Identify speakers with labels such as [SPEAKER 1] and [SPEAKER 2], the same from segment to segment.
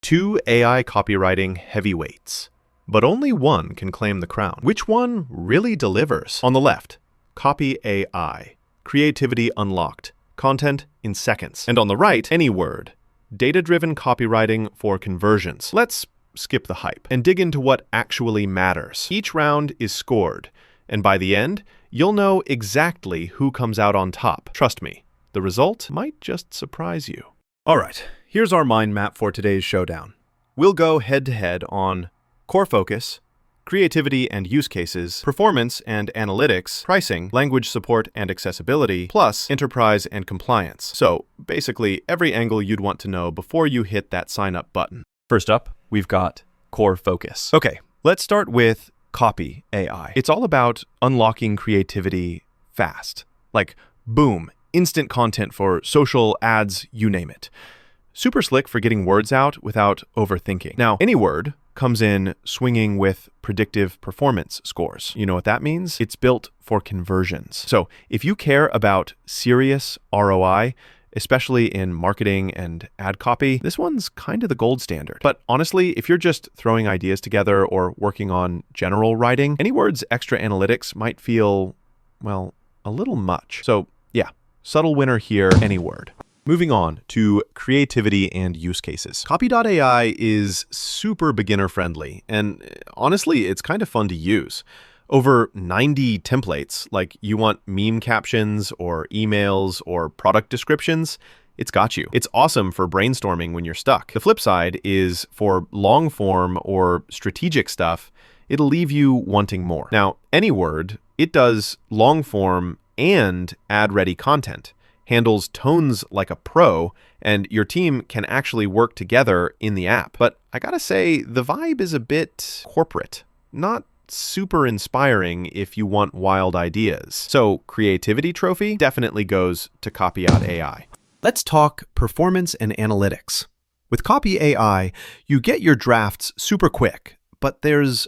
[SPEAKER 1] Two AI copywriting heavyweights, but only one can claim the crown. Which one really delivers? On the left, Copy.ai, creativity unlocked, content in seconds. And on the right, Anyword, data-driven copywriting for conversions. Let's skip the hype and dig into what actually matters. Each round is scored, and by the end, you'll know exactly who comes out on top. Trust me, the result might just surprise you. All right, here's our mind map for today's showdown. We'll go head-to-head on core focus, creativity and use cases, performance and analytics, pricing, language support and accessibility, plus enterprise and compliance. So basically every angle you'd want to know before you hit that sign up button. First up, we've got core focus. Okay, let's start with Copy.ai. It's all about unlocking creativity fast. Like, boom, instant content for social, ads, you name it. Super slick for getting words out without overthinking. Now, Anyword comes in swinging with predictive performance scores. You know what that means? It's built for conversions. So if you care about serious ROI, especially in marketing and ad copy, this one's kind of the gold standard. But honestly, if you're just throwing ideas together or working on general writing, Anyword's extra analytics might feel, well, a little much. So yeah, subtle winner here, Anyword. Moving on to creativity and use cases. Copy.ai is super beginner friendly, and honestly, it's kind of fun to use. Over 90 templates, like you want meme captions or emails or product descriptions, it's got you. It's awesome for brainstorming when you're stuck. The flip side is for long form or strategic stuff, it'll leave you wanting more. Now, Anyword, it does long form and ad-ready content, handles tones like a pro, and your team can actually work together in the app. But I gotta say, the vibe is a bit corporate, not super inspiring if you want wild ideas. So creativity trophy definitely goes to Copy.ai. Let's talk performance and analytics. With Copy.ai, you get your drafts super quick, but there's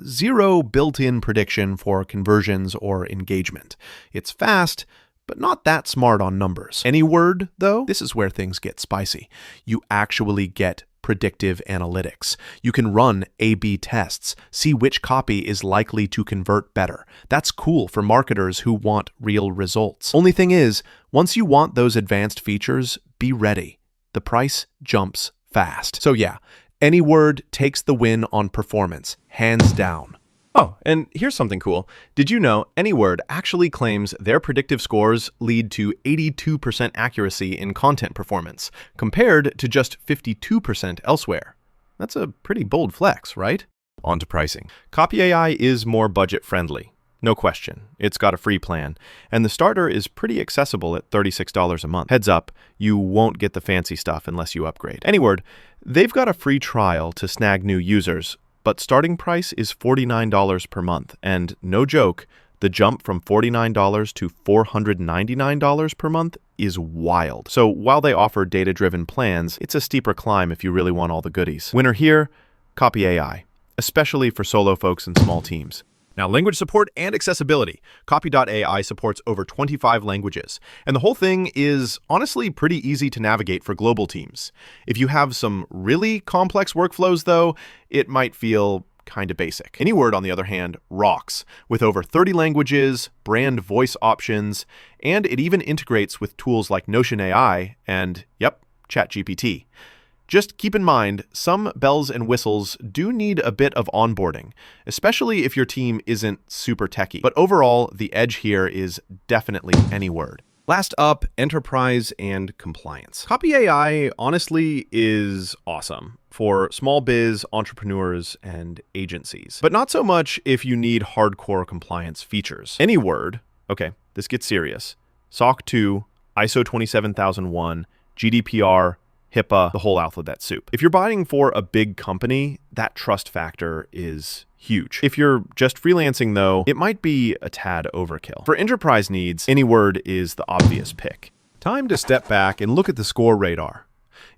[SPEAKER 1] zero built-in prediction for conversions or engagement. It's fast, but not that smart on numbers. Anyword, though, this is where things get spicy. You actually get predictive analytics. You can run A/B tests, see which copy is likely to convert better. That's cool for marketers who want real results. Only thing is, once you want those advanced features, be ready. The price jumps fast. So yeah, Anyword takes the win on performance, hands down. Oh, and here's something cool. Did you know Anyword actually claims their predictive scores lead to 82% accuracy in content performance, compared to just 52% elsewhere? That's a pretty bold flex, right? On to pricing. Copy.ai is more budget-friendly. No question. It's got a free plan, and the starter is pretty accessible at $36 a month. Heads up, you won't get the fancy stuff unless you upgrade. Anyword, they've got a free trial to snag new users, but starting price is $49 per month, and no joke, the jump from $49 to $499 per month is wild. So while they offer data-driven plans, it's a steeper climb if you really want all the goodies. Winner here, Copy.ai, especially for solo folks and small teams. Now, language support and accessibility. Copy.ai supports over 25 languages, and the whole thing is honestly pretty easy to navigate for global teams. If you have some really complex workflows, though, it might feel kind of basic. Anyword, on the other hand, rocks, with over 30 languages, brand voice options, and it even integrates with tools like Notion AI and, yep, ChatGPT. Just keep in mind, some bells and whistles do need a bit of onboarding, especially if your team isn't super techy. But overall, the edge here is definitely Anyword. Last up, enterprise and compliance. Copy.ai honestly is awesome for small biz, entrepreneurs, and agencies, but not so much if you need hardcore compliance features. Anyword, okay, this gets serious. SOC 2, ISO 27001, GDPR, HIPAA, the whole alphabet soup. If you're buying for a big company, that trust factor is huge. If you're just freelancing though, it might be a tad overkill. For enterprise needs, Anyword is the obvious pick. Time to step back and look at the score radar.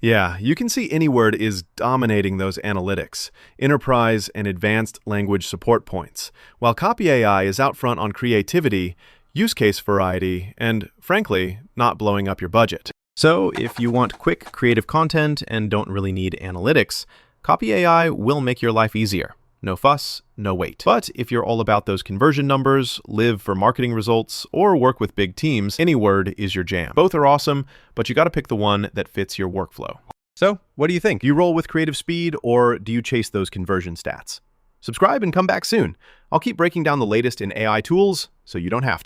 [SPEAKER 1] Yeah, you can see Anyword is dominating those analytics, enterprise and advanced language support points, while Copy.ai is out front on creativity, use case variety, and frankly, not blowing up your budget. So if you want quick, creative content and don't really need analytics, Copy AI will make your life easier. No fuss, no wait. But if you're all about those conversion numbers, live for marketing results, or work with big teams, Anyword is your jam. Both are awesome, but you gotta pick the one that fits your workflow. So, what do you think? Do you roll with creative speed, or do you chase those conversion stats? Subscribe and come back soon. I'll keep breaking down the latest in AI tools, so you don't have to.